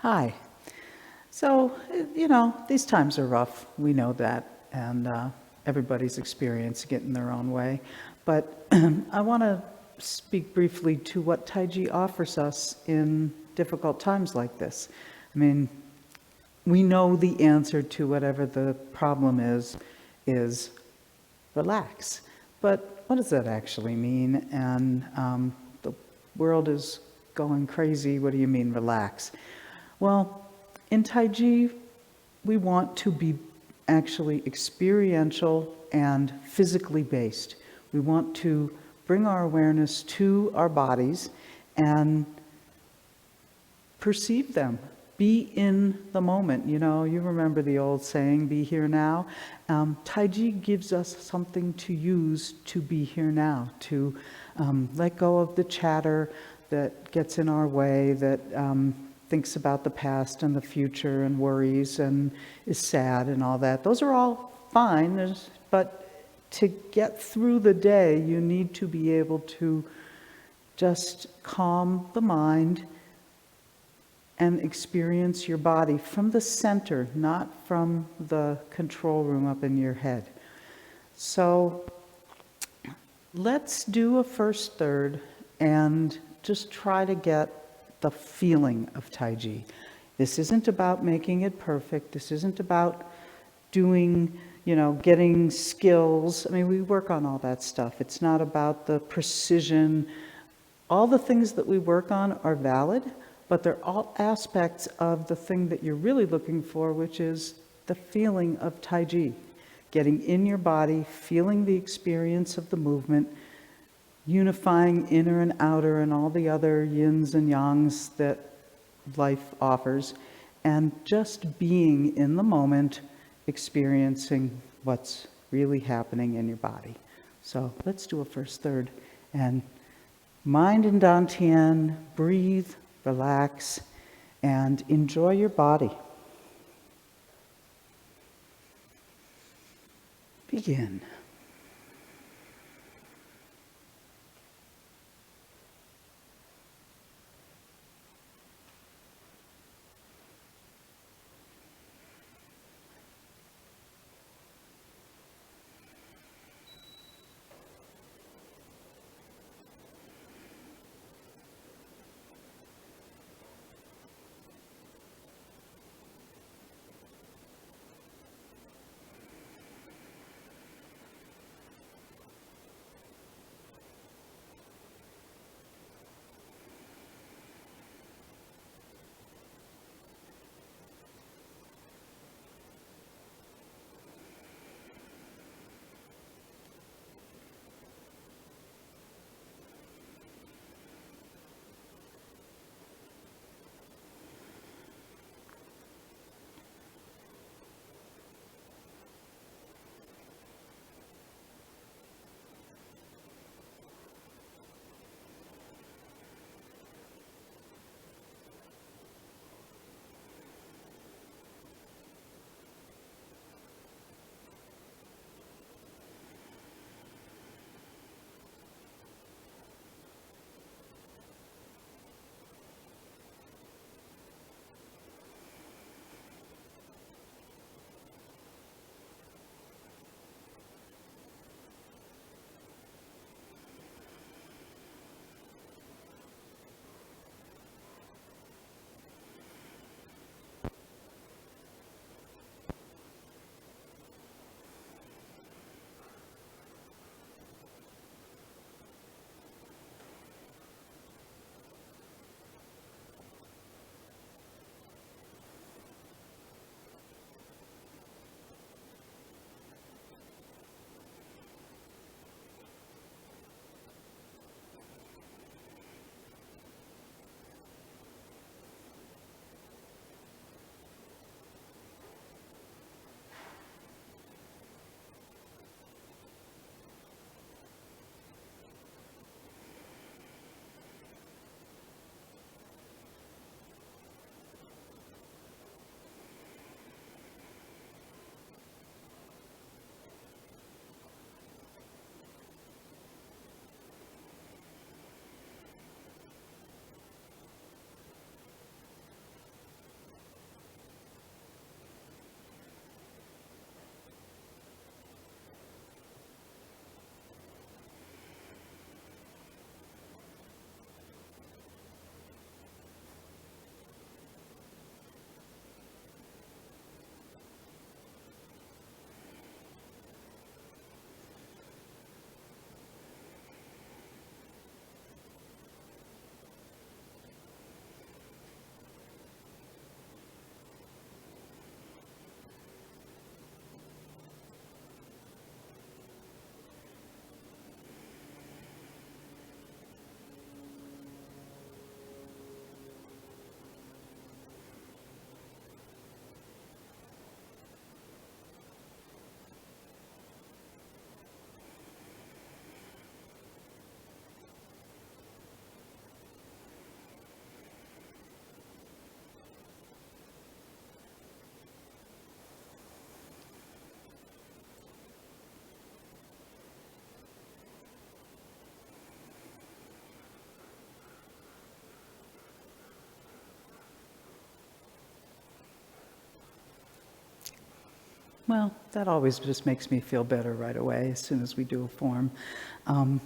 Hi. So, these times are rough. We know that, and everybody's experiencing it in their own way. But I want to speak briefly to what Tai Chi offers us in difficult times like this. I mean, we know the answer to whatever the problem is relax. But what does that actually mean? And the world is going crazy. What do you mean, relax? Well, in Tai Chi, we want to be actually experiential and physically based. We want to bring our awareness to our bodies and perceive them. Be in the moment. You remember the old saying, be here now. Tai Chi gives us something to use to be here now, to let go of the chatter that gets in our way, that thinks about the past and the future and worries and is sad and all that. Those are all fine, but to get through the day, you need to be able to just calm the mind and experience your body from the center, not from the control room up in your head. So let's do a first third and just try to get the feeling of Tai Chi. This isn't about making it perfect. This isn't about doing, getting skills. I mean, we work on all that stuff. It's not about the precision. All the things that we work on are valid, but they're all aspects of the thing that you're really looking for, which is the feeling of Tai Chi. Getting in your body, feeling the experience of the movement, unifying inner and outer and all the other yins and yangs that life offers, and just being in the moment, experiencing what's really happening in your body. So let's do a first third. And mind in Dantian, breathe, relax, and enjoy your body. Begin. Well, that always just makes me feel better right away as soon as we do a form. Um,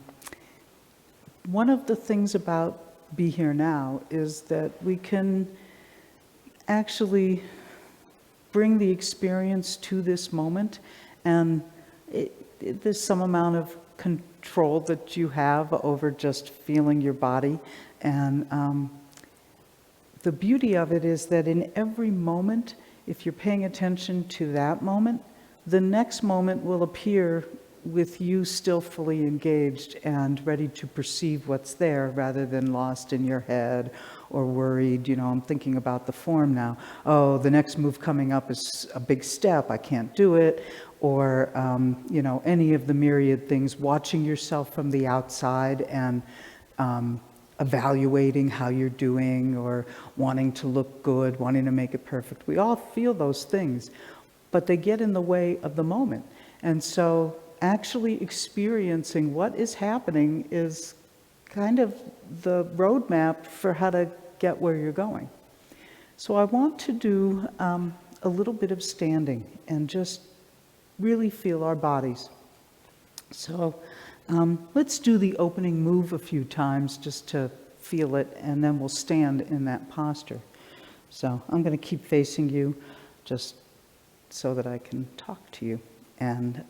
One of the things about Be Here Now is that we can actually bring the experience to this moment, and there's some amount of control that you have over just feeling your body. And the beauty of it is that in every moment, if you're paying attention to that moment, the next moment will appear with you still fully engaged and ready to perceive what's there rather than lost in your head or worried. I'm thinking about the form now. Oh, the next move coming up is a big step. I can't do it. Or, any of the myriad things, watching yourself from the outside and evaluating how you're doing or wanting to look good, wanting to make it perfect. We all feel those things, but they get in the way of the moment. And so actually experiencing what is happening is kind of the roadmap for how to get where you're going. So I want to do a little bit of standing and just really feel our bodies. So let's do the opening move a few times just to feel it, and then we'll stand in that posture. So I'm going to keep facing you just so that I can talk to you and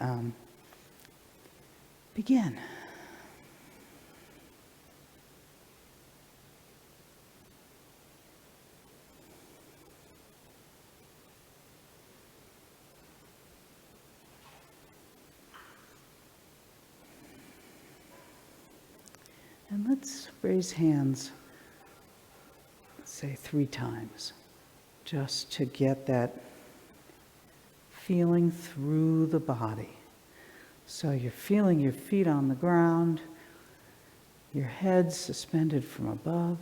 begin. And let's raise hands, say 3 times, just to get that feeling through the body. So you're feeling your feet on the ground, your head suspended from above,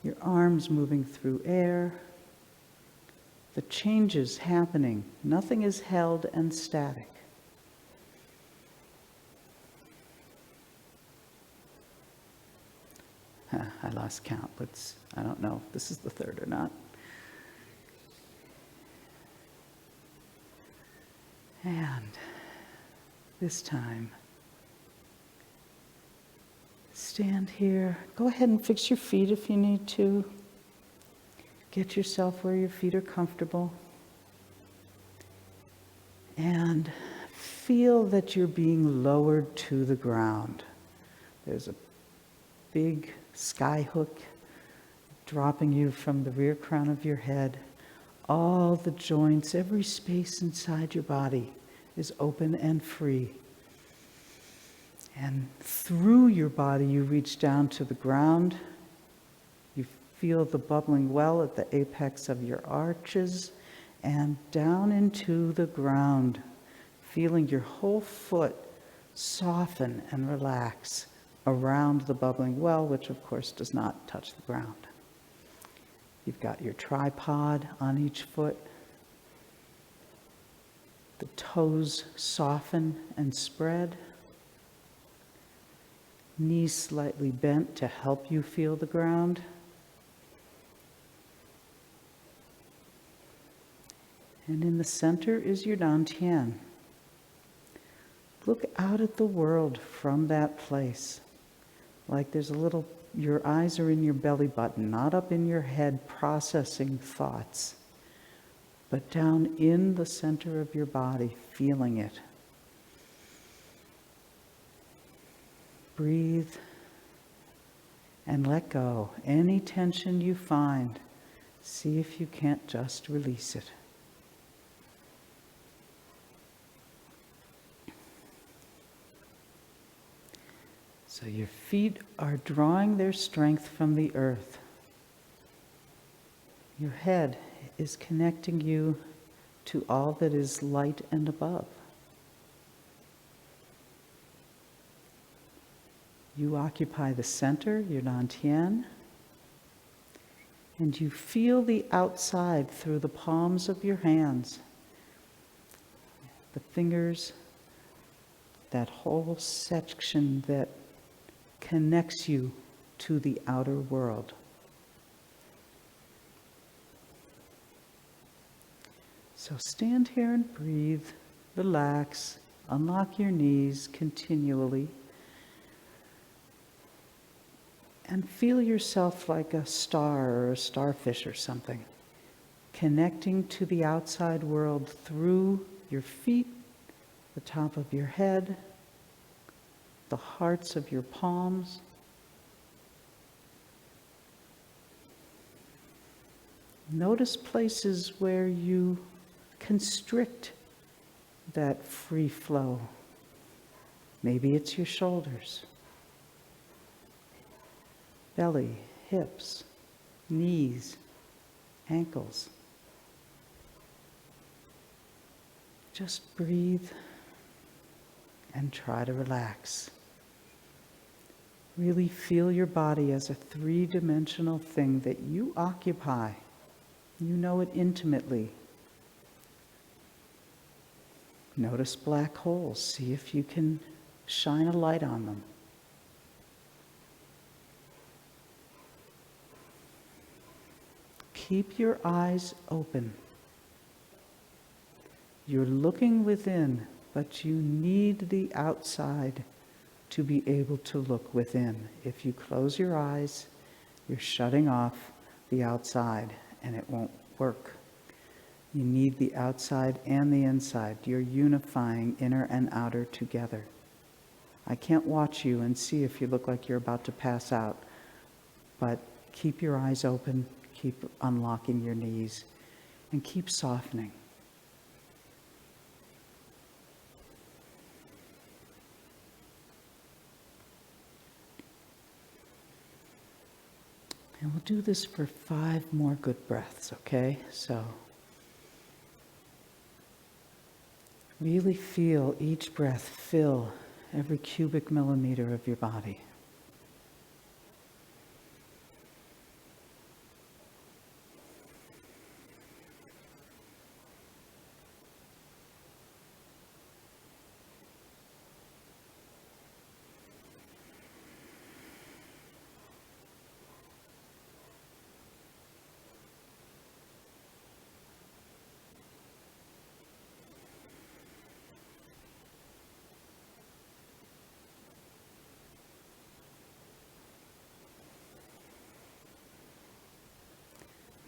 your arms moving through air, the changes happening. Nothing is held and static. I lost count. I don't know if this is the 3rd or not. And this time, stand here. Go ahead and fix your feet if you need to. Get yourself where your feet are comfortable. And feel that you're being lowered to the ground. There's a big sky hook dropping you from the rear crown of your head. All the joints, every space inside your body is open and free. And through your body, you reach down to the ground. You feel the bubbling well at the apex of your arches and down into the ground, feeling your whole foot soften and relax around the bubbling well, which of course does not touch the ground. You've got your tripod on each foot. The toes soften and spread. Knees slightly bent to help you feel the ground. And in the center is your dantian. Look out at the world from that place. Like there's your eyes are in your belly button, not up in your head processing thoughts, but down in the center of your body, feeling it. Breathe and let go. Any tension you find, see if you can't just release it. So your feet are drawing their strength from the earth. Your head is connecting you to all that is light and above. You occupy the center, your dantian, and you feel the outside through the palms of your hands, the fingers, that whole section that connects you to the outer world. So stand here and breathe, relax, unlock your knees continually, and feel yourself like a star or a starfish or something, connecting to the outside world through your feet, the top of your head, the hearts of your palms. Notice places where you constrict that free flow. Maybe it's your shoulders, belly, hips, knees, ankles. Just breathe and try to relax. Really feel your body as a three-dimensional thing that you occupy. You know it intimately. Notice black holes. See if you can shine a light on them. Keep your eyes open. You're looking within, but you need the outside to be able to look within. If you close your eyes, you're shutting off the outside, and it won't work. You need the outside and the inside. You're unifying inner and outer together. I can't watch you and see if you look like you're about to pass out, but keep your eyes open, keep unlocking your knees, and keep softening. And we'll do this for 5 more good breaths, okay? So really feel each breath fill every cubic millimeter of your body.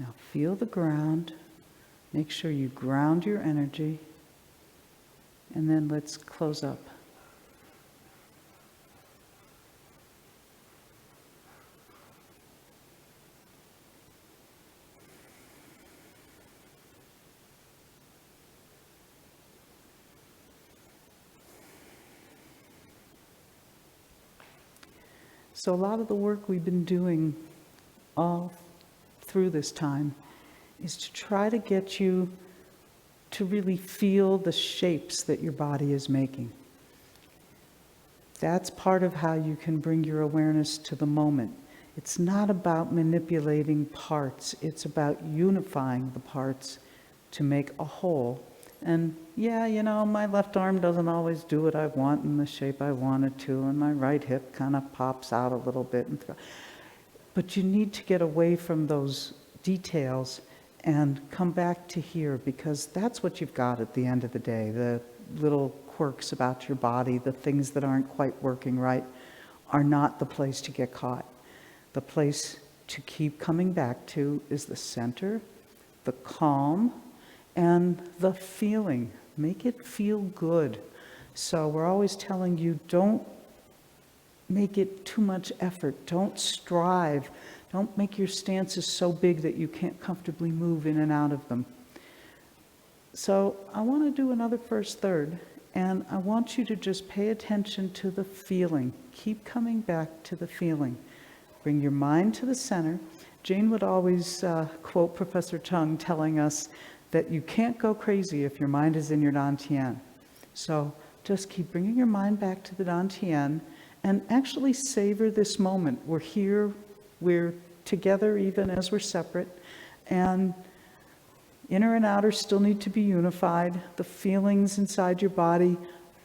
Now feel the ground. Make sure you ground your energy. And then let's close up. So a lot of the work we've been doing all through this time is to try to get you to really feel the shapes that your body is making. That's part of how you can bring your awareness to the moment. It's not about manipulating parts, it's about unifying the parts to make a whole. And yeah, my left arm doesn't always do what I want in the shape I want it to, and my right hip kind of pops out a little bit. But you need to get away from those details and come back to here, because that's what you've got at the end of the day. The little quirks about your body, the things that aren't quite working right, are not the place to get caught. The place to keep coming back to is the center, the calm, and the feeling. Make it feel good. So we're always telling you, don't make it too much effort. Don't strive. Don't make your stances so big that you can't comfortably move in and out of them. So I want to do another first third, and I want you to just pay attention to the feeling. Keep coming back to the feeling. Bring your mind to the center. Jane would always quote Professor Chung telling us that you can't go crazy if your mind is in your dantian. So just keep bringing your mind back to the dantian and actually savor this moment. We're here, we're together even as we're separate, and inner and outer still need to be unified. The feelings inside your body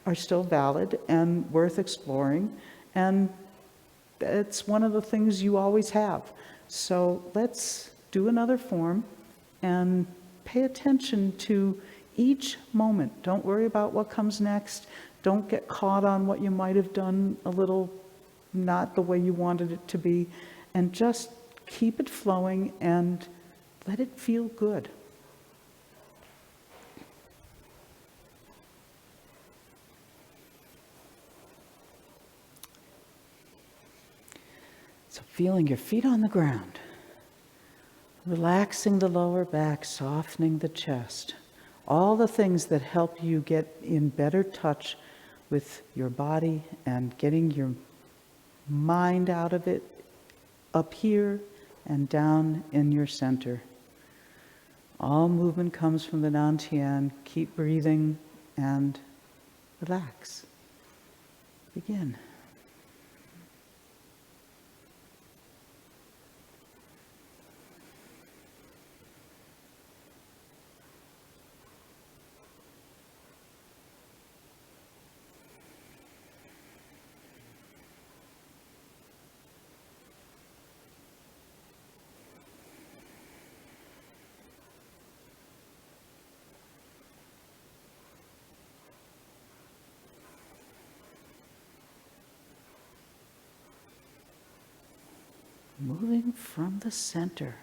are still valid and worth exploring, and it's one of the things you always have. So let's do another form and pay attention to each moment. Don't worry about what comes next. Don't get caught on what you might have done a little not the way you wanted it to be. And just keep it flowing and let it feel good. So feeling your feet on the ground, relaxing the lower back, softening the chest. All the things that help you get in better touch with your body and getting your mind out of it, up here and down in your center. All movement comes from the Dantian. Keep breathing and relax. Begin. Moving from the center.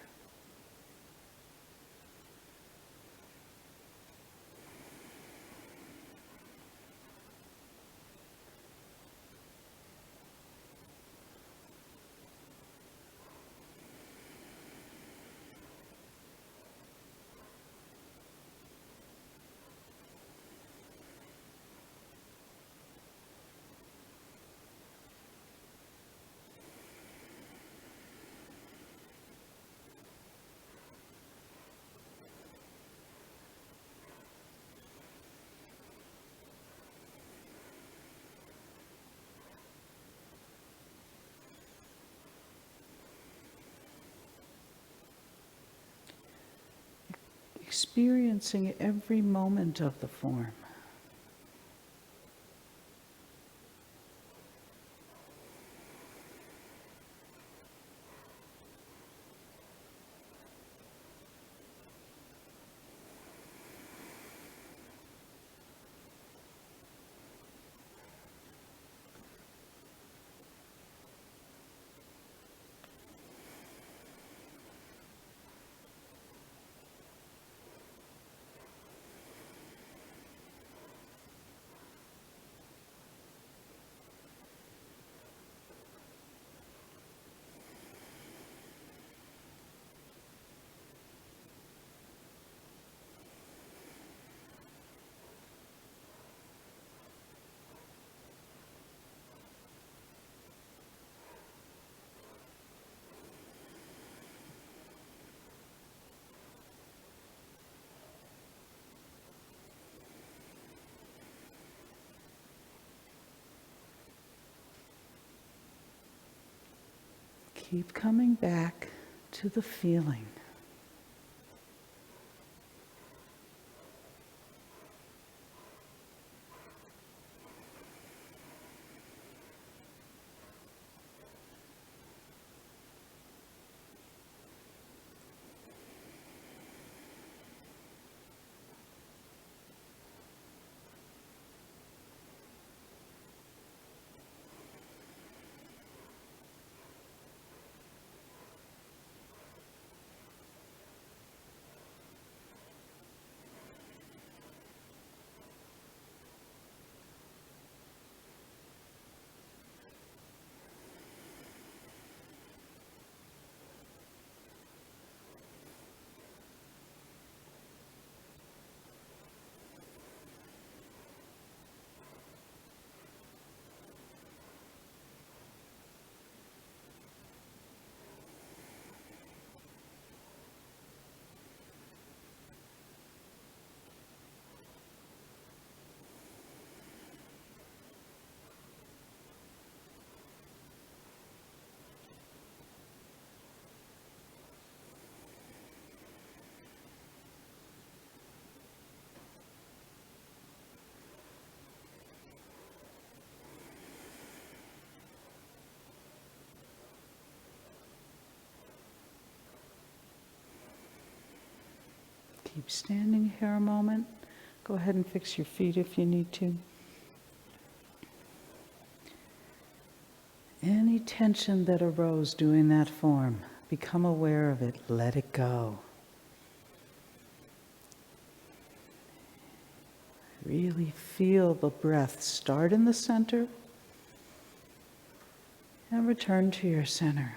Experiencing every moment of the form. Keep coming back to the feeling. Keep standing here a moment. Go ahead and fix your feet if you need to. Any tension that arose doing that form, become aware of it, let it go. Really feel the breath start in the center and return to your center.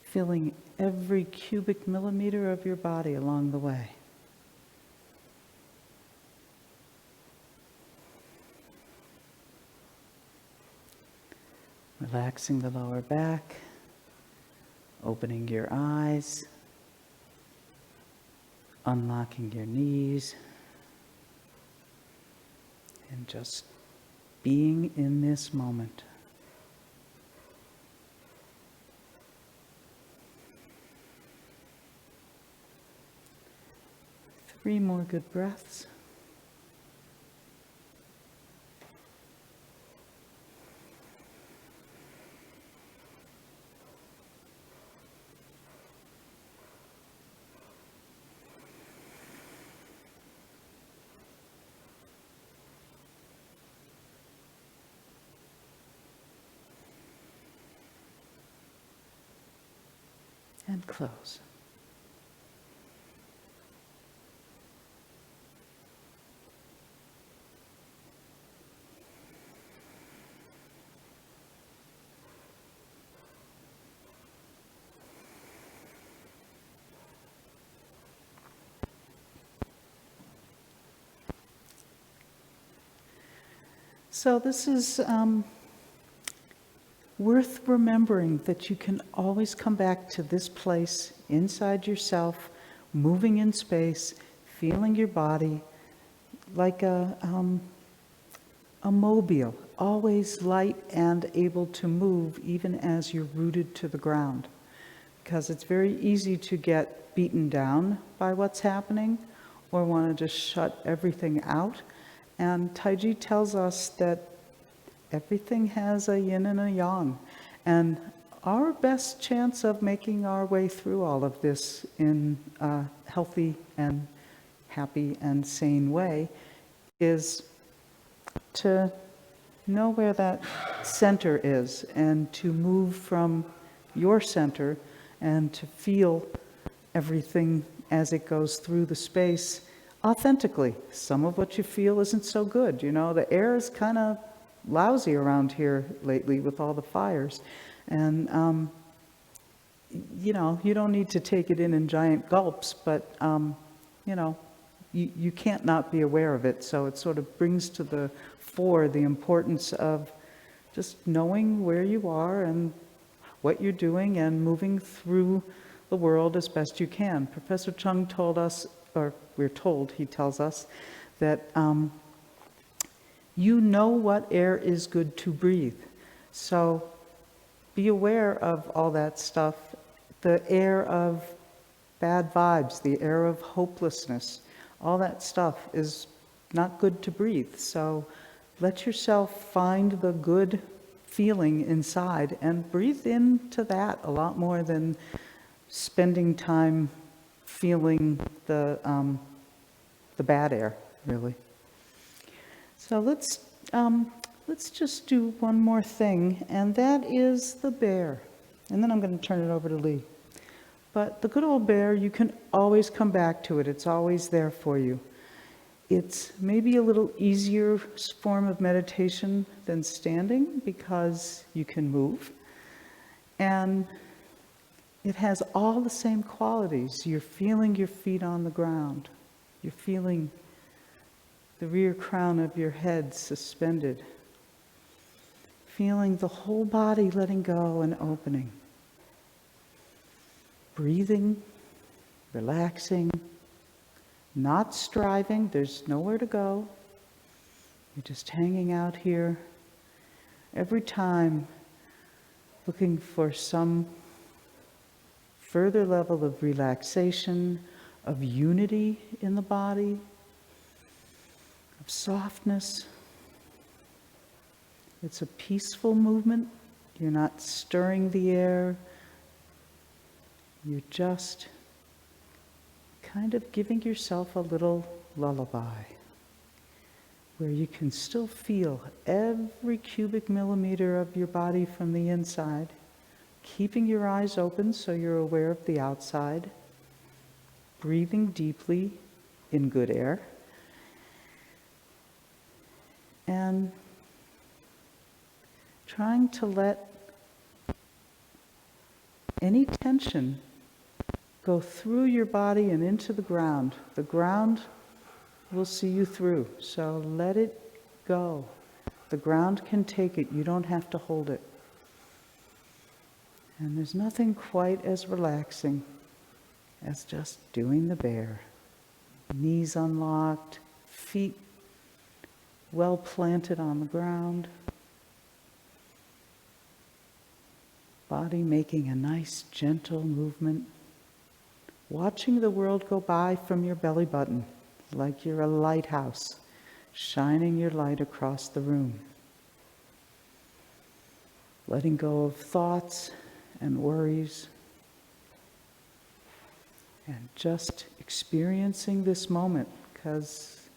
Feeling every cubic millimeter of your body along the way. Relaxing the lower back, opening your eyes, unlocking your knees, and just being in this moment. Three more good breaths. And close. So this is worth remembering, that you can always come back to this place inside yourself, moving in space, feeling your body like a mobile, always light and able to move even as you're rooted to the ground. Because it's very easy to get beaten down by what's happening or want to just shut everything out. And Tai Chi tells us that everything has a yin and a yang. And our best chance of making our way through all of this in a healthy and happy and sane way is to know where that center is and to move from your center and to feel everything as it goes through the space authentically. Some of what you feel isn't so good. You know, the air is kind of lousy around here lately with all the fires. And, you know, you don't need to take it in giant gulps, but, you know, you can't not be aware of it. So it sort of brings to the fore the importance of just knowing where you are and what you're doing and moving through the world as best you can. Professor Chung told us, or we're told, he tells us, that you know what air is good to breathe. So be aware of all that stuff, the air of bad vibes, the air of hopelessness, all that stuff is not good to breathe. So let yourself find the good feeling inside and breathe into that a lot more than spending time feeling the bad air, really. So let's just do one more thing, and that is the bear. And then I'm going to turn it over to Lee. But the good old bear, you can always come back to it. It's always there for you. It's maybe a little easier form of meditation than standing because you can move. And it has all the same qualities. You're feeling your feet on the ground. You're feeling the rear crown of your head suspended. Feeling the whole body letting go and opening. Breathing, relaxing, not striving. There's nowhere to go. You're just hanging out here. Every time looking for some further level of relaxation, of unity in the body, of softness. It's a peaceful movement. You're not stirring the air. You're just kind of giving yourself a little lullaby where you can still feel every cubic millimeter of your body from the inside, keeping your eyes open so you're aware of the outside, breathing deeply in good air, and trying to let any tension go through your body and into the ground. The ground will see you through, so let it go. The ground can take it, you don't have to hold it. And there's nothing quite as relaxing as just doing the bear. Knees unlocked, feet well planted on the ground, body making a nice gentle movement, watching the world go by from your belly button like you're a lighthouse, shining your light across the room. Letting go of thoughts and worries, and just experiencing this moment, because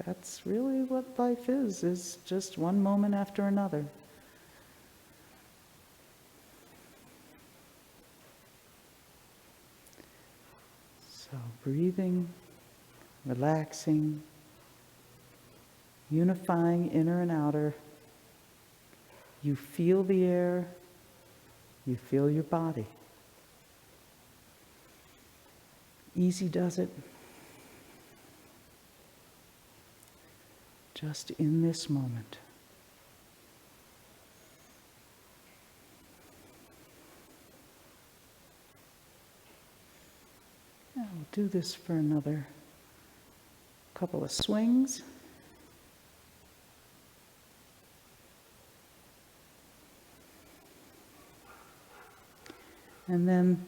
that's really what life is just one moment after another. So breathing, relaxing, unifying inner and outer. You feel the air, you feel your body. Easy does it. Just in this moment. Now we'll do this for another couple of swings. And then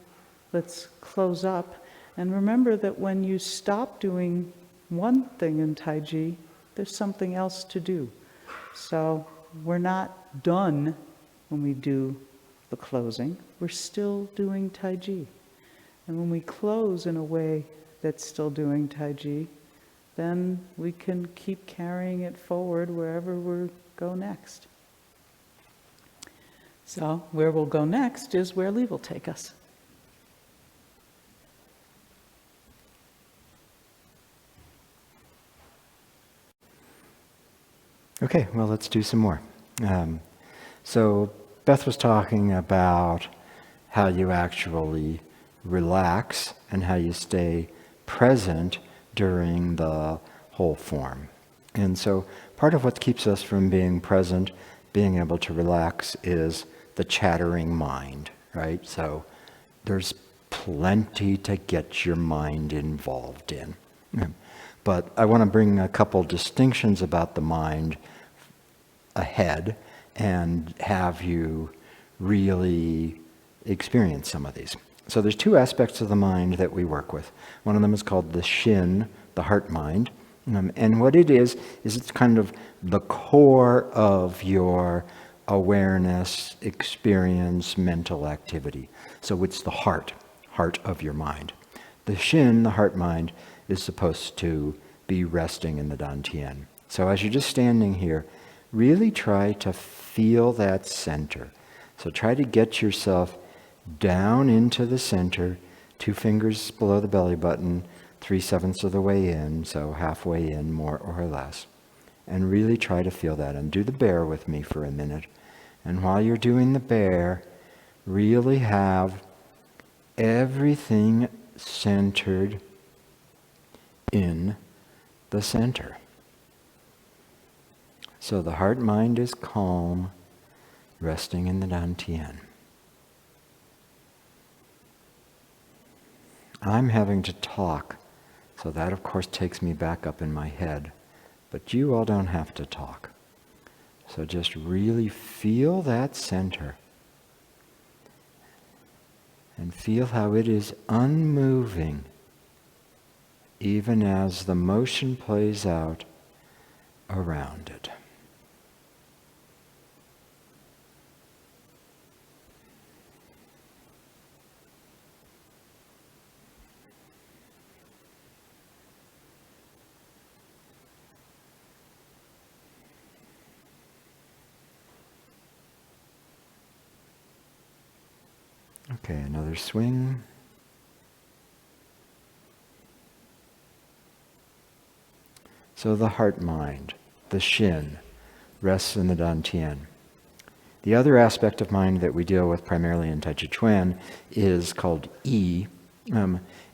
let's close up. And remember that when you stop doing one thing in Tai Chi, there's something else to do. So we're not done when we do the closing. We're still doing Tai Chi. And when we close in a way that's still doing Tai Chi, then we can keep carrying it forward wherever we go next. So where we'll go next is where Lee will take us. Okay, well, let's do some more. So Beth was talking about how you actually relax and how you stay present during the whole form. And so part of what keeps us from being present, being able to relax, is the chattering mind, right? So there's plenty to get your mind involved in. But I want to bring a couple distinctions about the mind ahead and have you really experience some of these. So there's two aspects of the mind that we work with. One of them is called the Shin, the heart mind. And what it is it's kind of the core of your awareness, experience, mental activity. So it's the heart of your mind. The Shin, the heart mind, is supposed to be resting in the Dantian. So as you're just standing here, really try to feel that center. So try to get yourself down into the center, 2 fingers below the belly button, 3/7 of the way in, so halfway in, more or less. And really try to feel that. And do the bear with me for a minute. And while you're doing the bear, really have everything centered in the center. So the heart mind is calm, resting in the Dantian. I'm having to talk, so that of course takes me back up in my head. But you all don't have to talk. So just really feel that center. And feel how it is unmoving, even as the motion plays out around it. Okay, another swing. So the heart-mind, the shin, rests in the dantian. The other aspect of mind that we deal with primarily in Tai Chi Chuan is called yi,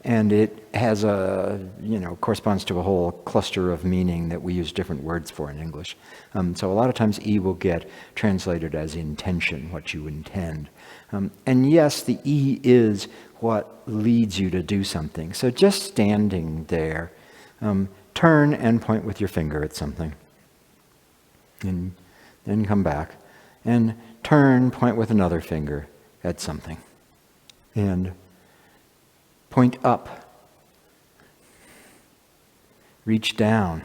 and it has corresponds to a whole cluster of meaning that we use different words for in English. So a lot of times yi will get translated as intention, what you intend. And yes, the yi is what leads you to do something. So just standing there, turn and point with your finger at something. And then come back. And turn, point with another finger at something. And point up. Reach down.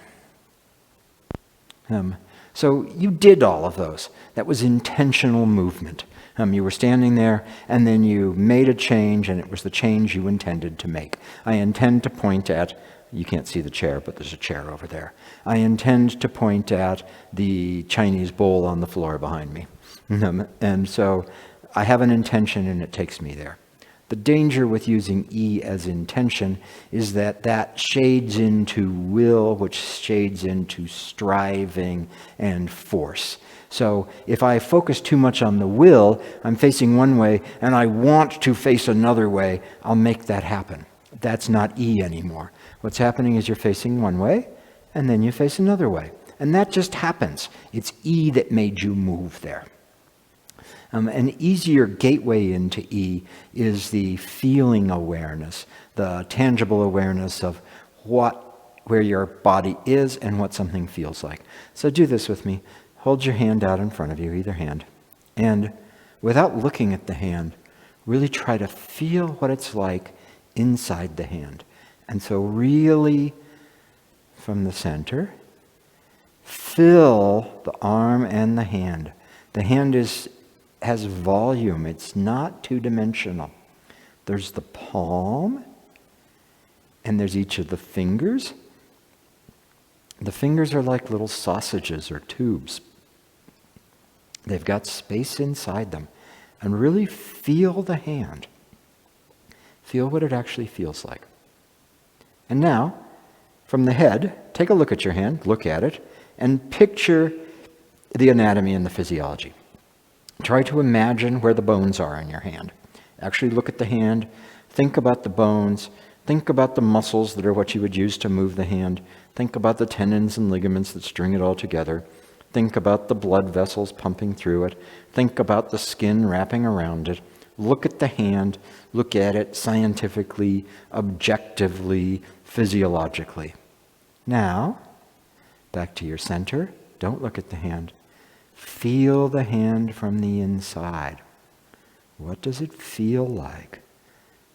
So you did all of those. That was intentional movement. You were standing there, and then you made a change, and it was the change you intended to make. I intend to point at, you can't see the chair, but there's a chair over there. I intend to point at the Chinese bowl on the floor behind me. And so I have an intention, and it takes me there. The danger with using E as intention is that that shades into will, which shades into striving and force. So if I focus too much on the will, I'm facing one way, and I want to face another way, I'll make that happen. That's not E anymore. What's happening is you're facing one way, and then you face another way. And that just happens. It's E that made you move there. An easier gateway into E is the feeling awareness, the tangible awareness of where your body is and what something feels like. So do this with me. Hold your hand out in front of you, either hand. And without looking at the hand, really try to feel what it's like inside the hand. And so really, from the center, fill the arm and the hand. The hand has volume. It's not two-dimensional. There's the palm, and there's each of the fingers. The fingers are like little sausages or tubes. They've got space inside them. And really feel the hand. Feel what it actually feels like. And now, from the head, take a look at your hand, look at it, and picture the anatomy and the physiology. Try to imagine where the bones are in your hand. Actually look at the hand, think about the bones, think about the muscles that are what you would use to move the hand, think about the tendons and ligaments that string it all together, think about the blood vessels pumping through it, think about the skin wrapping around it, look at the hand, look at it scientifically, objectively, physiologically. Now, back to your center, don't look at the hand. Feel the hand from the inside. What does it feel like?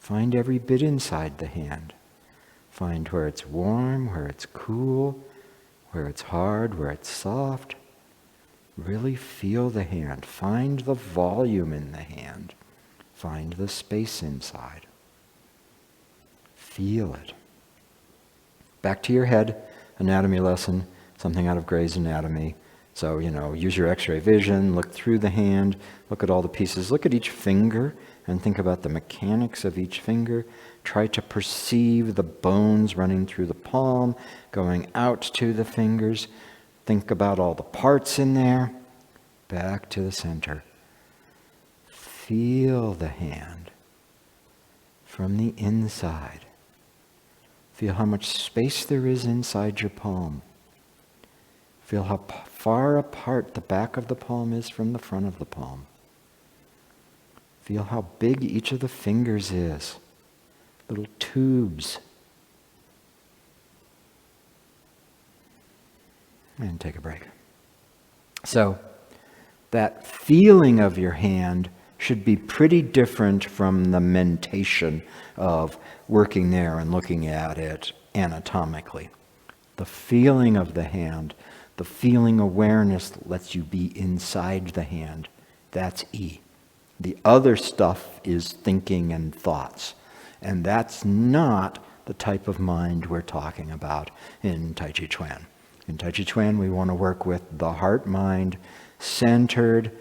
Find every bit inside the hand. Find where it's warm, where it's cool, where it's hard, where it's soft. Really feel the hand. Find the volume in the hand. Find the space inside. Feel it. Back to your head, anatomy lesson, something out of Gray's Anatomy. So, use your x-ray vision, look through the hand, look at all the pieces, look at each finger and think about the mechanics of each finger. Try to perceive the bones running through the palm, going out to the fingers. Think about all the parts in there. Back to the center. Feel the hand from the inside. Feel how much space there is inside your palm. Feel how far apart the back of the palm is from the front of the palm. Feel how big each of the fingers is. Little tubes. And take a break. So, that feeling of your hand should be pretty different from the mentation of working there and looking at it anatomically. The feeling of the hand, the feeling awareness that lets you be inside the hand, that's E. The other stuff is thinking and thoughts. And that's not the type of mind we're talking about in Tai Chi Chuan. In Tai Chi Chuan, we want to work with the heart-mind, centered,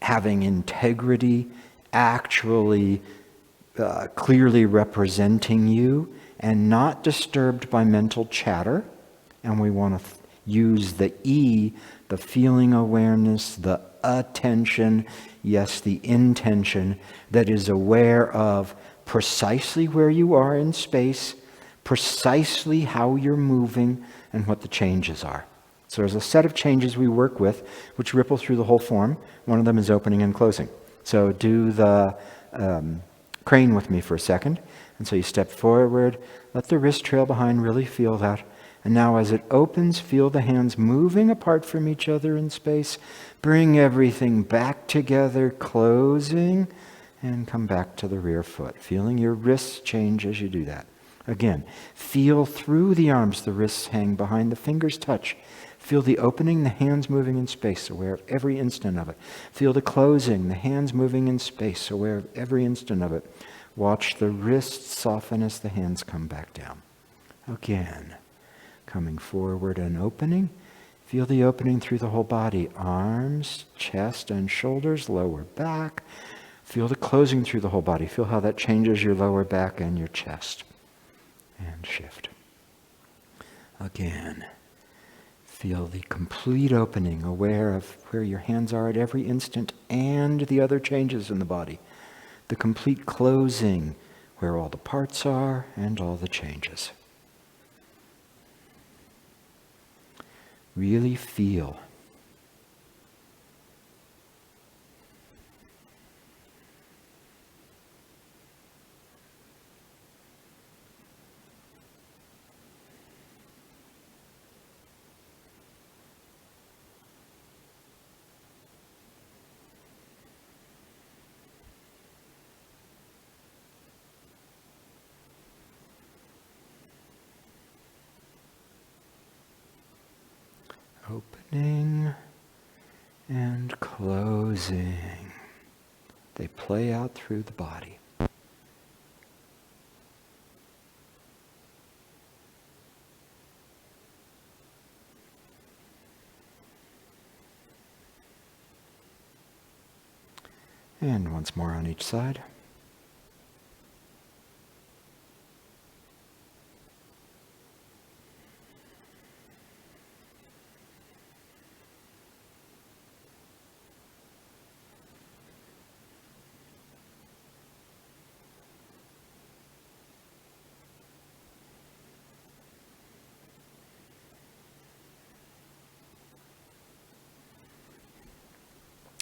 having integrity, actually clearly representing you and not disturbed by mental chatter. And we want to use the E, the feeling awareness, the attention, yes, the intention that is aware of precisely where you are in space, precisely how you're moving, and what the changes are. So there's a set of changes we work with which ripple through the whole form. One of them is opening and closing. So do the crane with me for a second. And so you step forward, let the wrist trail behind, really feel that. And now as it opens, feel the hands moving apart from each other in space. Bring everything back together, closing, and come back to the rear foot. Feeling your wrists change as you do that. Again, feel through the arms, the wrists hang behind, the fingers touch. Feel the opening, the hands moving in space, aware of every instant of it. Feel the closing, the hands moving in space, aware of every instant of it. Watch the wrists soften as the hands come back down. Again, coming forward and opening. Feel the opening through the whole body, arms, chest, and shoulders, lower back. Feel the closing through the whole body. Feel how that changes your lower back and your chest. And shift. Again. Feel the complete opening, aware of where your hands are at every instant and the other changes in the body. The complete closing, where all the parts are and all the changes. Really feel. Opening and closing. They play out through the body. And once more on each side.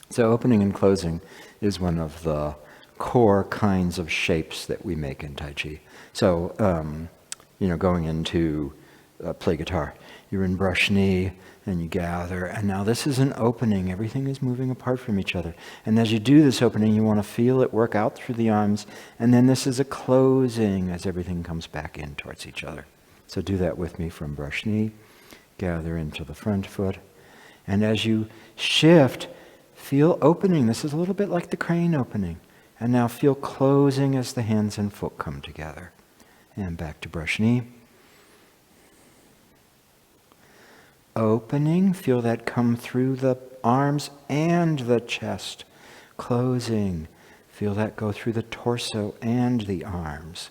So opening and closing is one of the core kinds of shapes that we make in Tai Chi. So, going into play guitar, you're in brush knee and you gather, and now this is an opening. Everything is moving apart from each other. And as you do this opening, you want to feel it work out through the arms, and then this is a closing as everything comes back in towards each other. So do that with me from brush knee, gather into the front foot, and as you shift, feel opening. This is a little bit like the crane opening. And now feel closing as the hands and foot come together. And back to brush knee. Opening, feel that come through the arms and the chest. Closing, feel that go through the torso and the arms.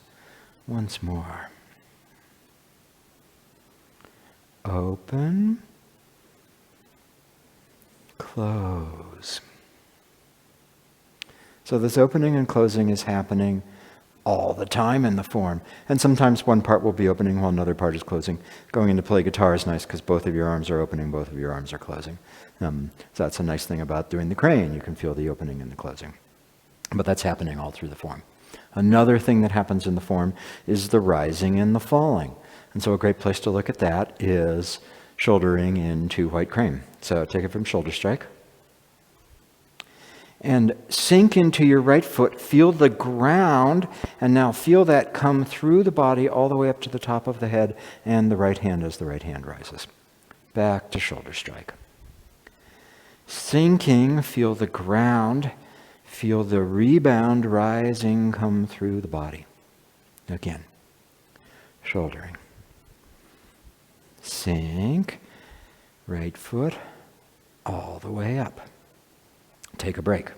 Once more. Open. Close. So this opening and closing is happening all the time in the form. And sometimes one part will be opening while another part is closing. Going into play guitar is nice because both of your arms are opening, both of your arms are closing. So that's a nice thing about doing the crane. You can feel the opening and the closing. But that's happening all through the form. Another thing that happens in the form is the rising and the falling. And so a great place to look at that is shouldering into white crane. So take it from shoulder strike. And sink into your right foot, feel the ground, and now feel that come through the body all the way up to the top of the head and the right hand as the right hand rises. Back to shoulder strike. Sinking, feel the ground, feel the rebound rising come through the body. Again, shouldering. Sink, right foot, all the way up. Take a break.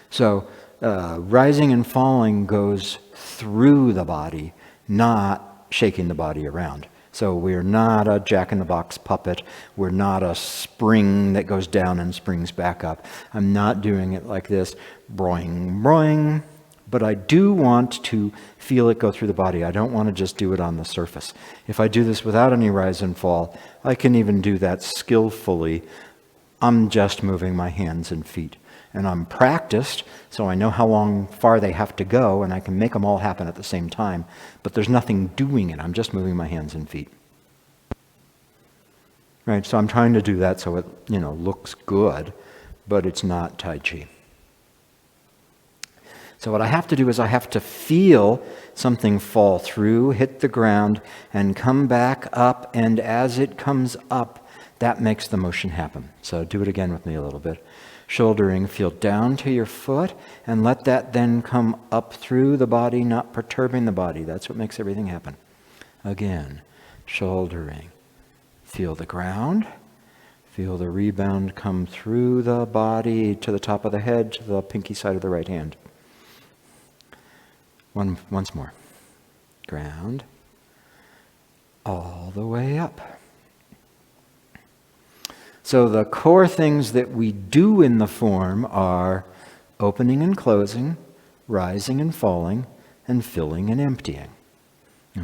So rising and falling goes through the body, not shaking the body around. So we're not a jack-in-the-box puppet. We're not a spring that goes down and springs back up. I'm not doing it like this, broing, broing. But I do want to feel it go through the body. I don't want to just do it on the surface. If I do this without any rise and fall, I can even do that skillfully. I'm just moving my hands and feet. And I'm practiced, so I know how far they have to go, and I can make them all happen at the same time. But there's nothing doing it. I'm just moving my hands and feet. Right? So I'm trying to do that so it, looks good, but it's not Tai Chi. So what I have to do is I have to feel something fall through, hit the ground, and come back up, and as it comes up, that makes the motion happen. So do it again with me a little bit. Shouldering, feel down to your foot, and let that then come up through the body, not perturbing the body. That's what makes everything happen. Again, shouldering, feel the ground, feel the rebound come through the body to the top of the head, to the pinky side of the right hand. Once more. Ground, all the way up. So the core things that we do in the form are opening and closing, rising and falling, and filling and emptying.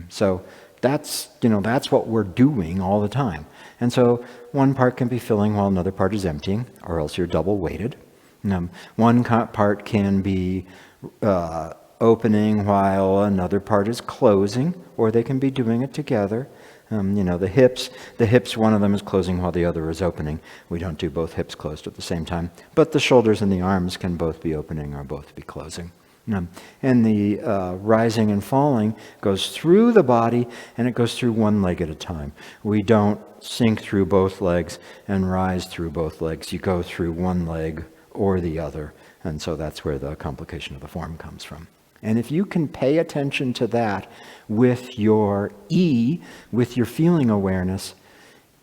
So that's what we're doing all the time. And so one part can be filling while another part is emptying, or else you're double weighted. One part can be opening while another part is closing, or they can be doing it together. The hips, one of them is closing while the other is opening. We don't do both hips closed at the same time. But the shoulders and the arms can both be opening or both be closing. And the rising and falling goes through the body, and it goes through one leg at a time. We don't sink through both legs and rise through both legs. You go through one leg or the other. And so that's where the complication of the form comes from. And if you can pay attention to that with your E, with your feeling awareness,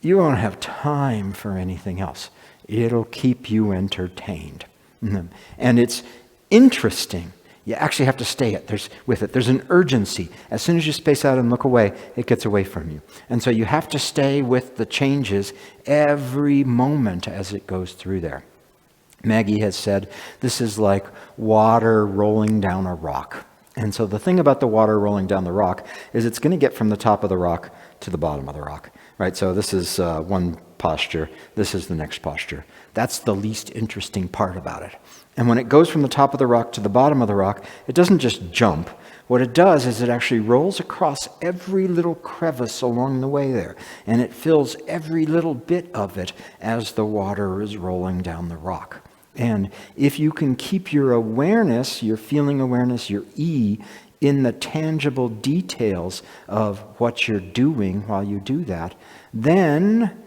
you won't have time for anything else. It'll keep you entertained. And it's interesting. You actually have to stay with it. There's an urgency. As soon as you space out and look away, it gets away from you. And so you have to stay with the changes every moment as it goes through there. Maggie has said, this is like water rolling down a rock. And so the thing about the water rolling down the rock is it's going to get from the top of the rock to the bottom of the rock. Right? So this is one posture. This is the next posture. That's the least interesting part about it. And when it goes from the top of the rock to the bottom of the rock, it doesn't just jump. What it does is it actually rolls across every little crevice along the way there. And it fills every little bit of it as the water is rolling down the rock. And if you can keep your awareness, your feeling awareness, your E, in the tangible details of what you're doing while you do that, then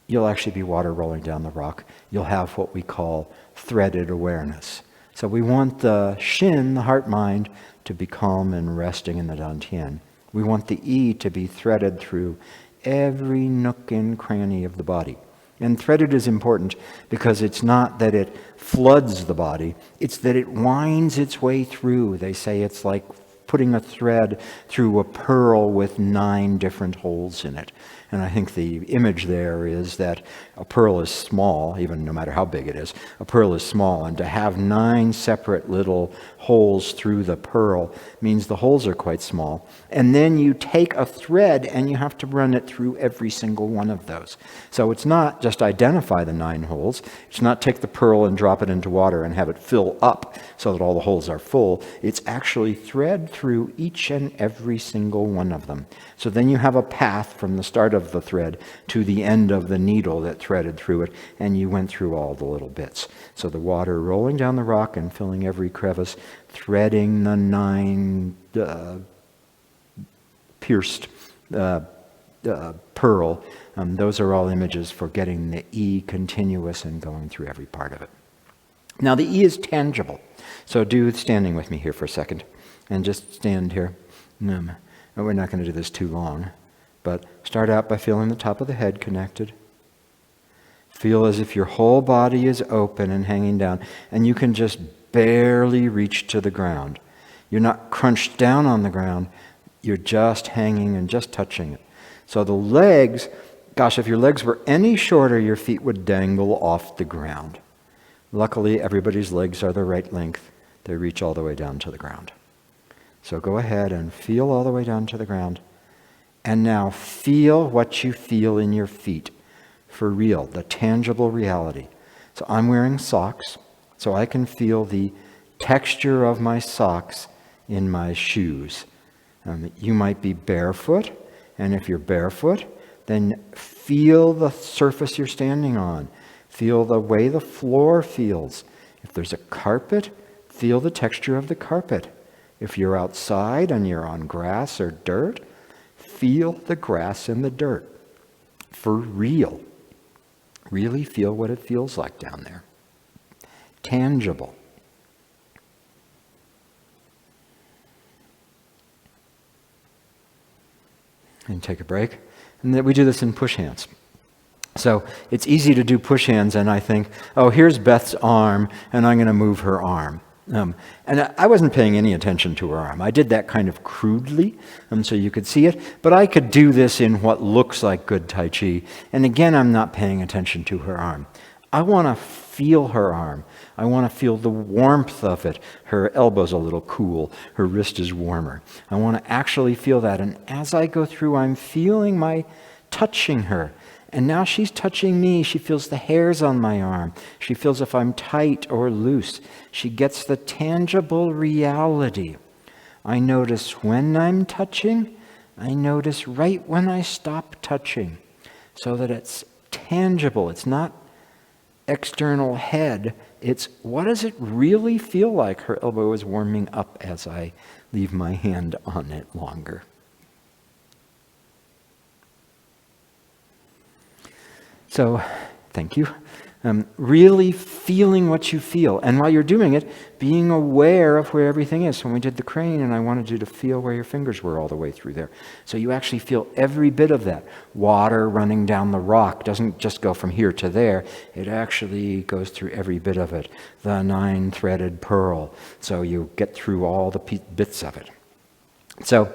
you'll actually be water rolling down the rock. You'll have what we call threaded awareness. So we want the Shin, the heart-mind, to be calm and resting in the Dantian. We want the E to be threaded through every nook and cranny of the body. And threaded is important because it's not that it floods the body, it's that it winds its way through. They say it's like putting a thread through a pearl with 9 different holes in it. And I think the image there is that a pearl is small, even no matter how big it is. A pearl is small, and to have 9 separate little holes through the pearl means the holes are quite small. And then you take a thread and you have to run it through every single one of those. So it's not just identify the 9 holes. It's not take the pearl and drop it into water and have it fill up so that all the holes are full. It's actually thread through each and every single one of them. So then you have a path from the start of the thread to the end of the needle that threaded through it, and you went through all the little bits. So the water rolling down the rock and filling every crevice, threading the 9 pierced pearl. Those are all images for getting the E continuous and going through every part of it. Now the E is tangible. So do standing with me here for a second. And just stand here. We're not going to do this too long. But start out by feeling the top of the head connected. Feel as if your whole body is open and hanging down. And you can just barely reach to the ground. You're not crunched down on the ground. You're just hanging and just touching it. So the legs, gosh, if your legs were any shorter, your feet would dangle off the ground. Luckily, everybody's legs are the right length. They reach all the way down to the ground. So go ahead and feel all the way down to the ground. And now feel what you feel in your feet. For real, the tangible reality. So I'm wearing socks, so I can feel the texture of my socks in my shoes. You might be barefoot, and if you're barefoot, then feel the surface you're standing on. Feel the way the floor feels. If there's a carpet, feel the texture of the carpet. If you're outside and you're on grass or dirt, feel the grass and the dirt. For real. Really feel what it feels like down there. Tangible. And take a break. And then we do this in push hands. So it's easy to do push hands, and I think, oh, here's Beth's arm, and I'm going to move her arm. And I wasn't paying any attention to her arm. I did that kind of crudely, so you could see it. But I could do this in what looks like good Tai Chi. And again, I'm not paying attention to her arm. I want to feel her arm. I want to feel the warmth of it. Her elbow's a little cool. Her wrist is warmer. I want to actually feel that. And as I go through, I'm feeling my touching her. And now she's touching me. She feels the hairs on my arm. She feels if I'm tight or loose. She gets the tangible reality. I notice when I'm touching. I notice right when I stop touching. So that it's tangible. It's not external head. It's what does it really feel like? Her elbow is warming up as I leave my hand on it longer. So, thank you. Really feeling what you feel. And while you're doing it, being aware of where everything is. When we did the crane, and I wanted you to feel where your fingers were all the way through there. So you actually feel every bit of that. Water running down the rock doesn't just go from here to there. It actually goes through every bit of it. The 9-threaded pearl. So you get through all the bits of it. So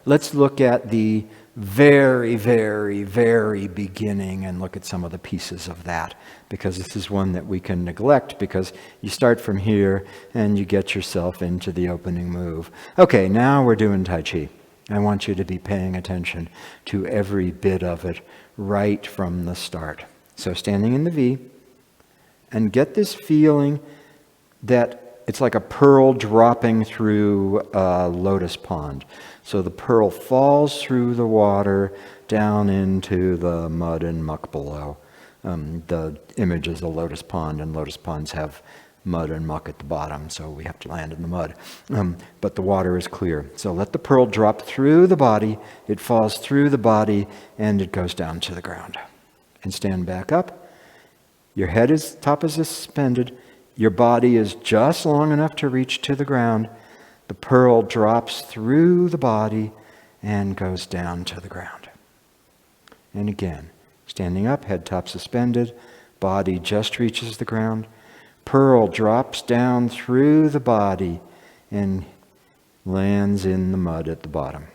let's look at the very, very, very beginning and look at some of the pieces of that, because this is one that we can neglect because you start from here and you get yourself into the opening move. Okay, now we're doing Tai Chi. I want you to be paying attention to every bit of it right from the start. So standing in the V, and get this feeling that it's like a pearl dropping through a lotus pond. So the pearl falls through the water down into the mud and muck below. The image is a lotus pond, and lotus ponds have mud and muck at the bottom, so we have to land in the mud. But the water is clear. So let the pearl drop through the body. It falls through the body, and it goes down to the ground. And stand back up. Your top is suspended. Your body is just long enough to reach to the ground. The pearl drops through the body and goes down to the ground. And again, standing up, head top suspended, body just reaches the ground. Pearl drops down through the body and lands in the mud at the bottom.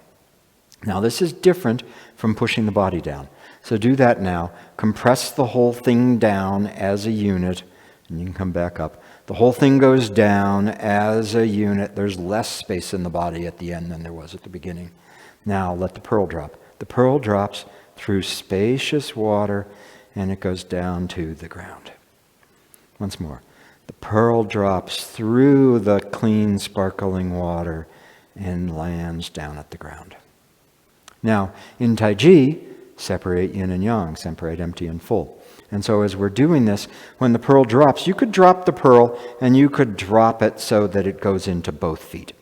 Now this is different from pushing the body down. So do that now. Compress the whole thing down as a unit, and you can come back up. The whole thing goes down as a unit. There's less space in the body at the end than there was at the beginning. Now let the pearl drop. The pearl drops through spacious water, and it goes down to the ground. Once more. The pearl drops through the clean, sparkling water and lands down at the ground. Now, in Tai Chi, separate yin and yang, separate empty and full. And so as we're doing this, when the pearl drops, you could drop the pearl and you could drop it so that it goes into both feet.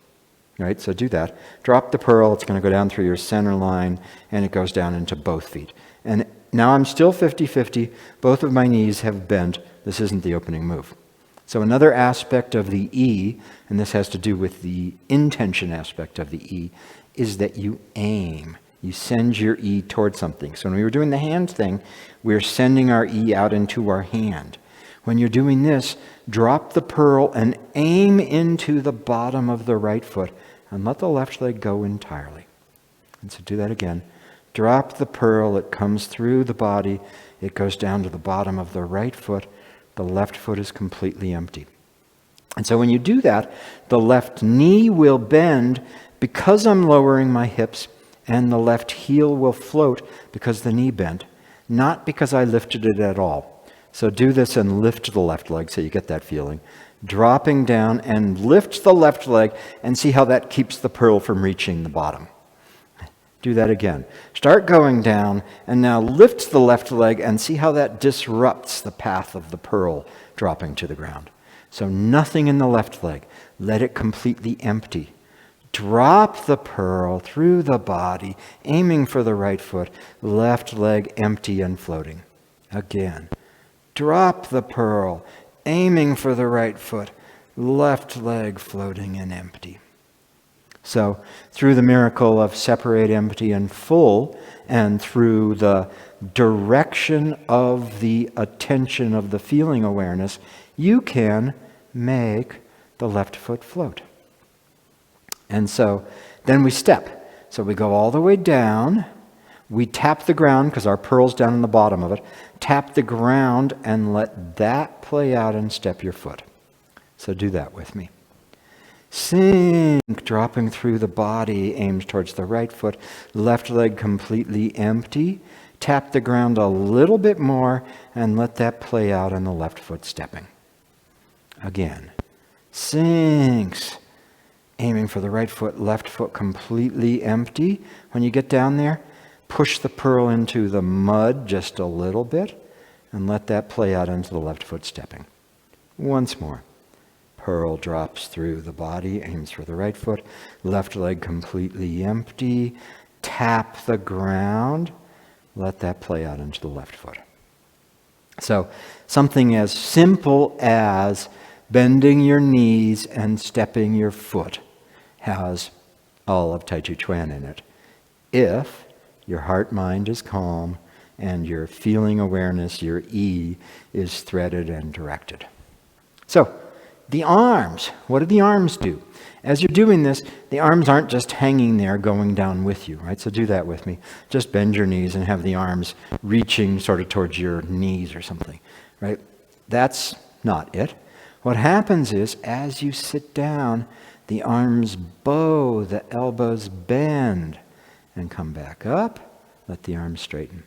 Right? So do that. Drop the pearl, it's going to go down through your center line, and it goes down into both feet. And now I'm still 50-50. Both of my knees have bent. This isn't the opening move. So another aspect of the E, and this has to do with the intention aspect of the E, is that you aim. You send your E towards something. So when we were doing the hand thing, we're sending our E out into our hand. When you're doing this, drop the pearl and aim into the bottom of the right foot and let the left leg go entirely. And so do that again. Drop the pearl, it comes through the body, it goes down to the bottom of the right foot, the left foot is completely empty. And so when you do that, the left knee will bend because I'm lowering my hips, and the left heel will float because the knee bent, not because I lifted it at all. So do this and lift the left leg so you get that feeling. Dropping down and lift the left leg and see how that keeps the pearl from reaching the bottom. Do that again. Start going down and now lift the left leg and see how that disrupts the path of the pearl dropping to the ground. So nothing in the left leg. Let it completely empty. Drop the pearl through the body, aiming for the right foot, left leg empty and floating. Again. Drop the pearl, aiming for the right foot, left leg floating and empty. So through the miracle of separate, empty, and full, and through the direction of the attention of the feeling awareness, you can make the left foot float. And so then we step. So we go all the way down. We tap the ground because our pearl's down in the bottom of it. Tap the ground and let that play out and step your foot. So do that with me. Sink, dropping through the body, aimed towards the right foot, left leg completely empty. Tap the ground a little bit more and let that play out in the left foot stepping. Again. Sinks, aiming for the right foot, left foot completely empty. When you get down there, push the pearl into the mud just a little bit and let that play out into the left foot stepping. Once more. Pearl drops through the body, aims for the right foot, left leg completely empty. Tap the ground, let that play out into the left foot. So something as simple as bending your knees and stepping your foot has all of Tai Chi Chuan in it. If your heart mind is calm and your feeling awareness, your E, is threaded and directed. So, the arms. What do the arms do? As you're doing this, the arms aren't just hanging there going down with you, right? So do that with me. Just bend your knees and have the arms reaching sort of towards your knees or something, right? That's not it. What happens is, as you sit down, the arms bow, the elbows bend, and come back up. Let the arms straighten.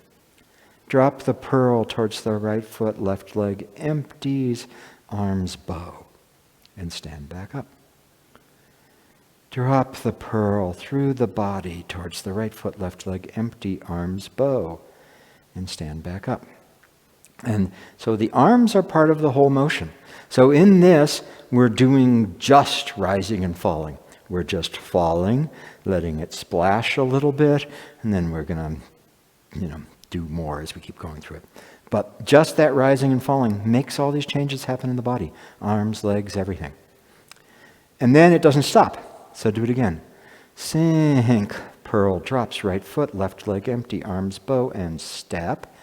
Drop the pearl towards the right foot, left leg empties, arms bow, and stand back up. Drop the pearl through the body towards the right foot, left leg empty, arms bow, and stand back up. And so the arms are part of the whole motion. So in this, we're doing just rising and falling. We're just falling, letting it splash a little bit, and then we're going to, do more as we keep going through it. But just that rising and falling makes all these changes happen in the body. Arms, legs, everything. And then it doesn't stop. So do it again. Sink, pearl drops, right foot, left leg empty, arms bow, and step.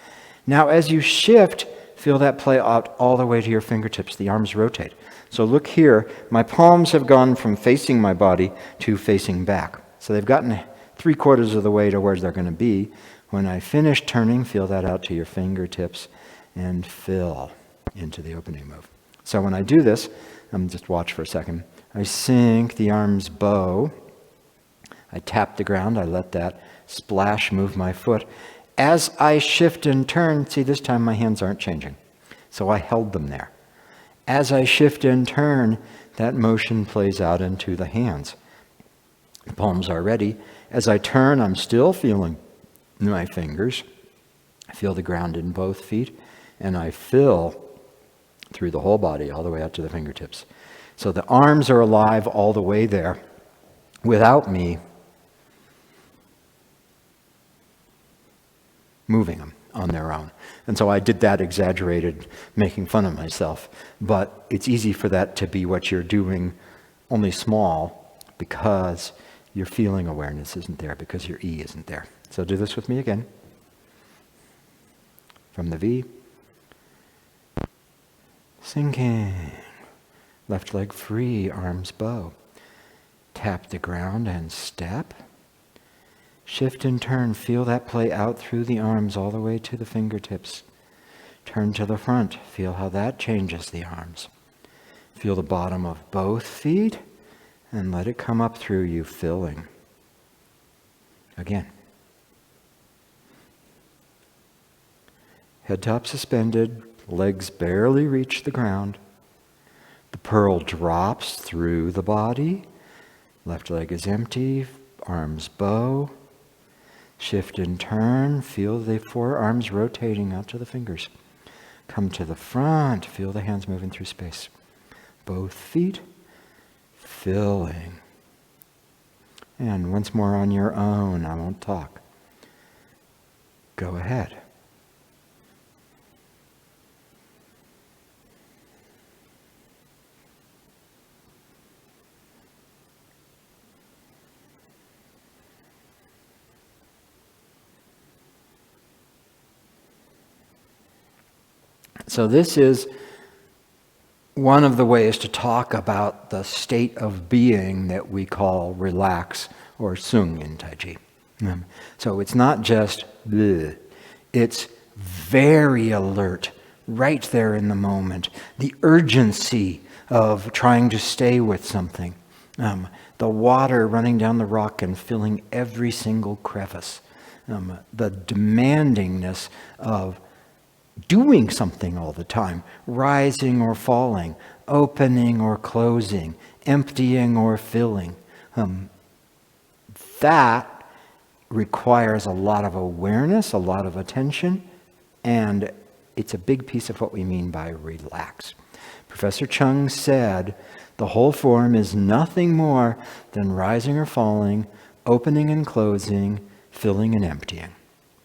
Now as you shift, feel that play out all the way to your fingertips. The arms rotate. So look here, my palms have gone from facing my body to facing back. So they've gotten 3/4 of the way to where they're going to be. When I finish turning, feel that out to your fingertips and fill into the opening move. So when I do this, just watch for a second. I sink, the arms bow. I tap the ground, I let that splash move my foot. As I shift and turn, see this time my hands aren't changing. So I held them there. As I shift and turn, that motion plays out into the hands. The palms are ready. As I turn, I'm still feeling my fingers. I feel the ground in both feet, and I fill through the whole body all the way out to the fingertips. So the arms are alive all the way there without me moving them on their own. And so I did that exaggerated, making fun of myself. But it's easy for that to be what you're doing, only small, because your feeling awareness isn't there, because your E isn't there. So do this with me again. From the V. Sinking. Left leg free, arms bow. Tap the ground and step. Shift and turn. Feel that play out through the arms all the way to the fingertips. Turn to the front. Feel how that changes the arms. Feel the bottom of both feet and let it come up through you, filling. Again. Head top suspended, legs barely reach the ground. The pearl drops through the body. Left leg is empty, arms bow. Shift and turn, feel the forearms rotating out to the fingers. Come to the front, feel the hands moving through space. Both feet, filling. And once more on your own, I won't talk. Go ahead. So this is one of the ways to talk about the state of being that we call relax or sung in Tai Chi. So it's not just bleh. It's very alert, right there in the moment. The urgency of trying to stay with something. The water running down the rock and filling every single crevice. The demandingness of doing something all the time, rising or falling, opening or closing, emptying or filling. That requires a lot of awareness, a lot of attention, and it's a big piece of what we mean by relax. Professor Chung said, the whole form is nothing more than rising or falling, opening and closing, filling and emptying.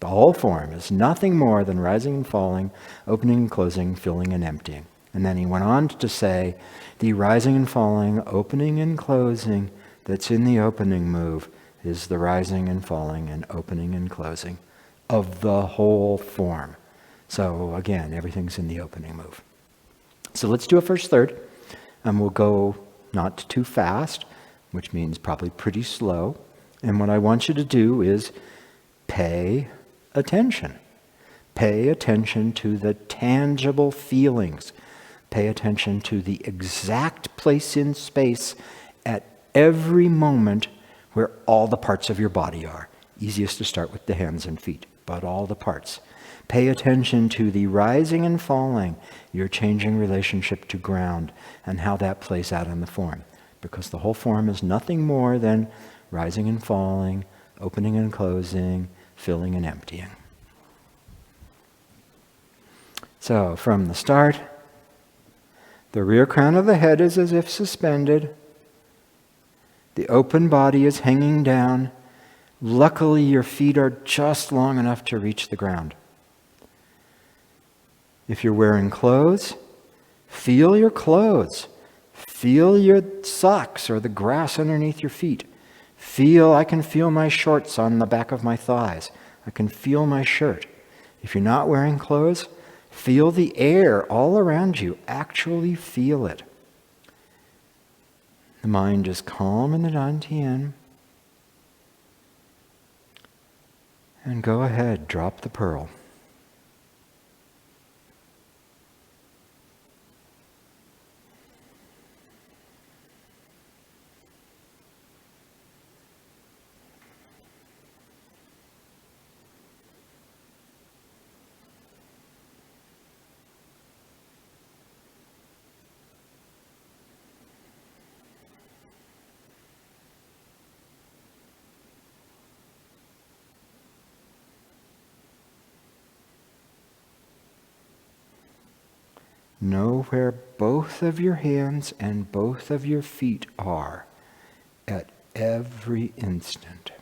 The whole form is nothing more than rising and falling, opening and closing, filling and emptying. And then he went on to say, the rising and falling, opening and closing that's in the opening move is the rising and falling and opening and closing of the whole form. So again, everything's in the opening move. So let's do a first third, and we'll go not too fast, which means probably pretty slow. And what I want you to do is pay attention. Pay attention to the tangible feelings. Pay attention to the exact place in space at every moment where all the parts of your body are. Easiest to start with the hands and feet, but all the parts. Pay attention to the rising and falling, your changing relationship to ground, and how that plays out in the form. Because the whole form is nothing more than rising and falling, opening and closing, filling and emptying. So from the start, the rear crown of the head is as if suspended. The open body is hanging down. Luckily, your feet are just long enough to reach the ground. If you're wearing clothes, feel your clothes. Feel your socks or the grass underneath your feet. I can feel my shorts on the back of my thighs. I can feel my shirt. If you're not wearing clothes, feel the air all around you. Actually feel it. The mind is calm in the Dantian. And go ahead, drop the pearl. Know where both of your hands and both of your feet are at every instant.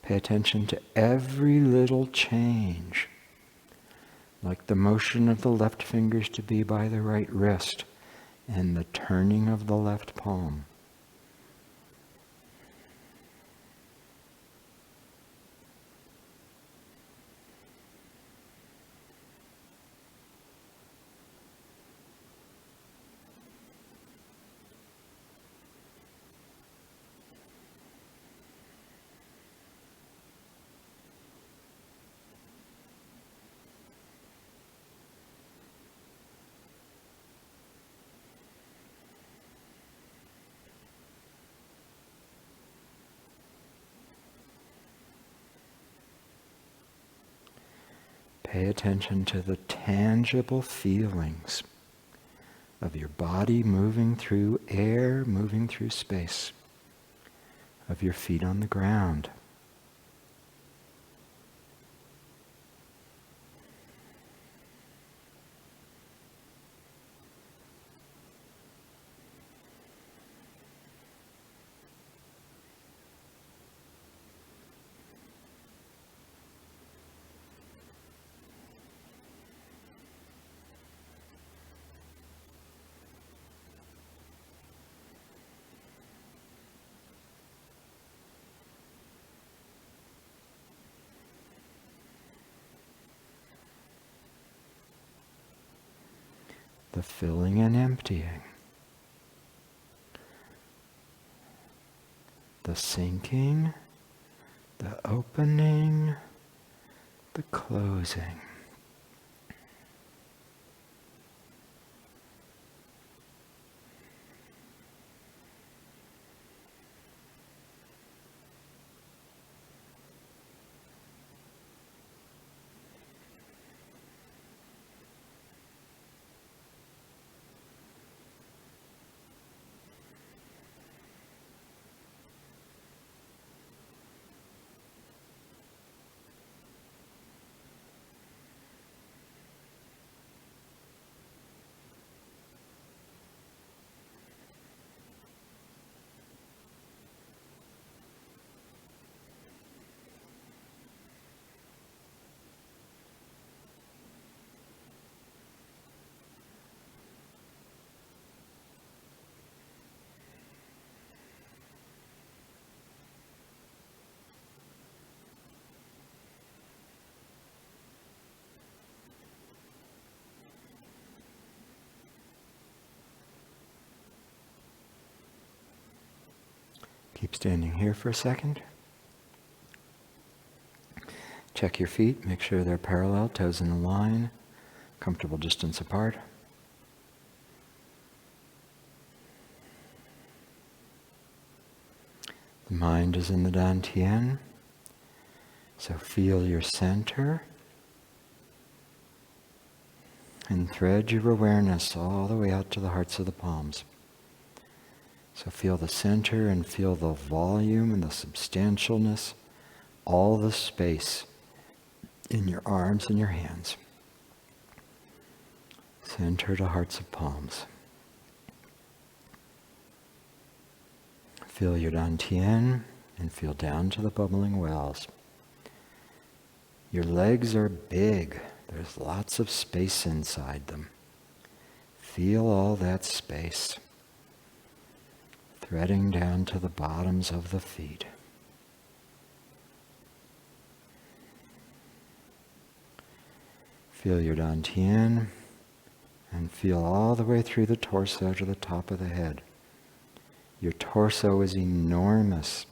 Pay attention to every little change. like the motion of the left fingers to be by the right wrist and the turning of the left palm. Pay attention to the tangible feelings of your body moving through air, moving through space, of your feet on the ground. The filling and emptying, the sinking, the opening, the closing. Keep standing here for a second. Check your feet, make sure they're parallel, toes in a line, comfortable distance apart. The mind is in the Dantian, so feel your center and thread your awareness all the way out to the hearts of the palms. So feel the center and feel the volume and the substantialness, all the space in your arms and your hands. Center to hearts of palms. Feel your Dantian and feel down to the bubbling wells. Your legs are big. There's lots of space inside them. Feel all that space. Threading down to the bottoms of the feet. Feel your Dantian and feel all the way through the torso to the top of the head. Your torso is enormous.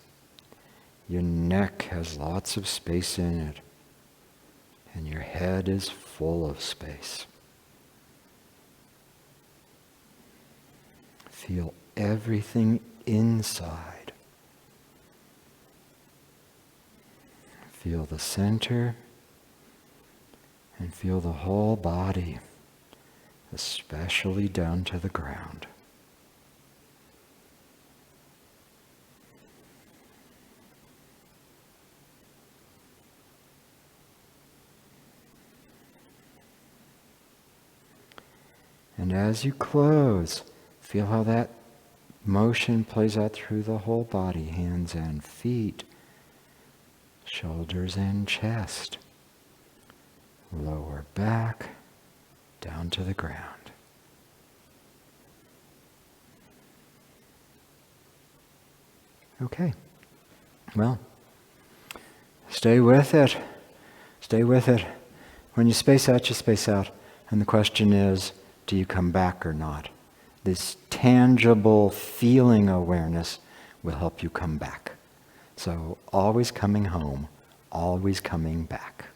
Your neck has lots of space in it. And your head is full of space. Feel everything inside. Feel the center and feel the whole body, especially down to the ground. And as you close, feel how that motion plays out through the whole body, hands and feet, shoulders and chest, lower back, down to the ground. Okay. Well, stay with it. Stay with it. When you space out, you space out. And the question is, do you come back or not? This tangible feeling awareness will help you come back. So always coming home, always coming back.